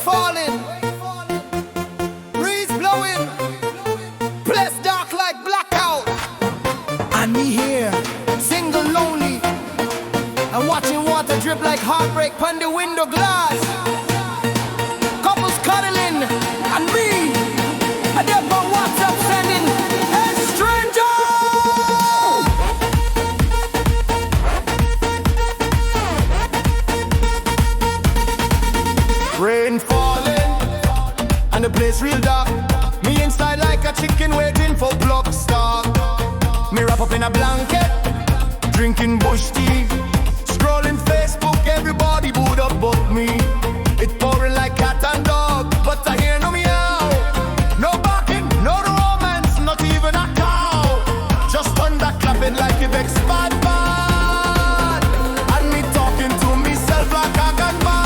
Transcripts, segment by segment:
falling, breeze blowing, place dark like blackout. And me here, single lonely, and watching water drip like heartbreak on the window glass. Couples cuddling, and me, and them on WhatsApp sending, hey stranger! Rain falling, and the place real dark. Me inside like a chicken waiting for block start. Me wrap up in a blanket, drinking bush tea, scrolling Facebook, everybody booed up but me. It pouring like cat and dog, but I hear no meow. No barking, no romance, not even a cow. Just thunder clapping like it expired bad. And me talking to myself like a gunman.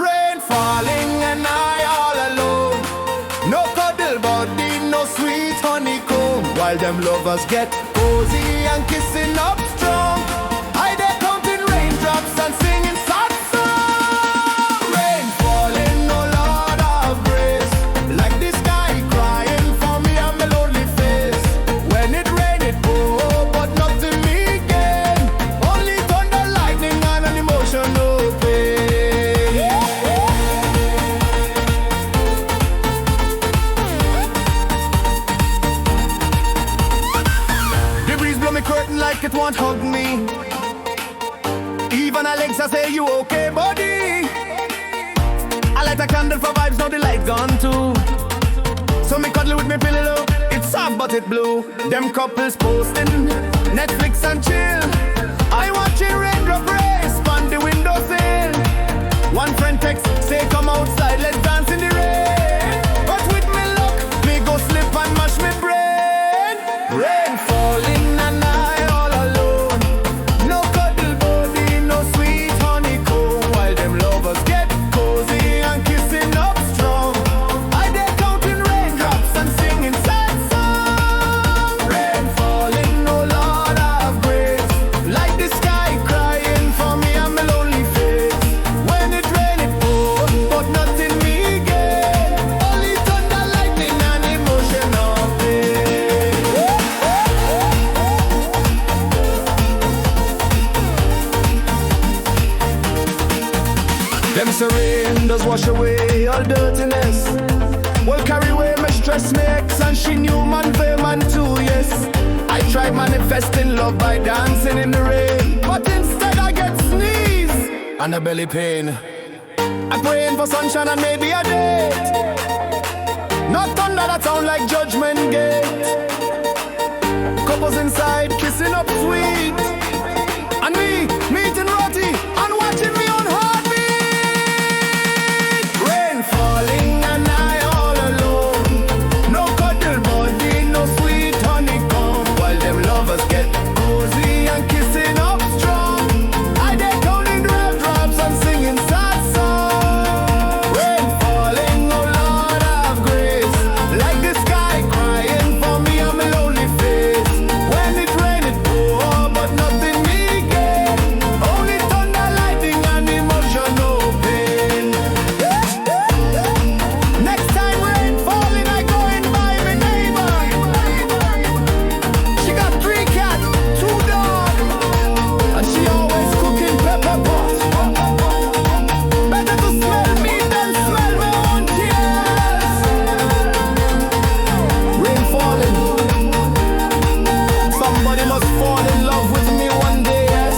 Rain falling and I all alone. No cuddle body, no sweet honeycomb. While them lovers get cozy and kissing up strong, I they counting raindrops and singing sad songs. Rain falling, oh Lord of grace, like the sky crying for me and my lonely face. When it rain it pour, but nothing me gain. Only thunder, lightning and an emotional pain. The breeze blow me curtain like it won't hug me. Even Alexa say you okay, buddy. I light a candle for vibes, now the light gone too. So me cuddle with me pillow, it's soft but it blue. Them couples posting, Netflix and chill. I watching raindrop race on the windowsill. One friend text, say come outside, let's dance in the rain. But with me luck, me go slip and mash me brain. Rain falling and I all alone. No cuddle body, no sweet honeycomb. While them lovers get cozy and kissing up strong, I they counting raindrops and singing sad songs. Rain falling, oh Lord of grace, like the sky crying for me and my lonely face. When it rain it pour, but nothing me gain. Only thunder, lightning and emotional pain. Them say rain does wash away all dirtiness. Well, carry away my stress, my ex, and she knew man, Verman too, yes. I tried manifesting love by dancing in the rain, but instead I get sneeze and a belly pain. I'm praying for sunshine and maybe a date. Not thunder that sound like Judgment Gate. Couples inside kissing up sweet, and me meeting roti and watching me on heartbeat. Rain falling and I all alone. No cuddle body, no sweet honeycomb. While them lovers get cozy and kissing up strong, I they counting raindrops and singing sad songs. Rain falling, oh Lord of grace, like the sky crying for me and my lonely face. When it rain it pour, but nothing me gain. Only thunder, lightning and emotional pain. Next time rain falling, I go and buy my neighbor. She got 3 cats, 2 dogs, and she always cooking pepper pot. Better to smell me than smell my own tears. Rain falling, somebody must fall in love with me one day, yes.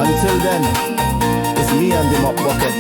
Until then, it's me and the mop bucket.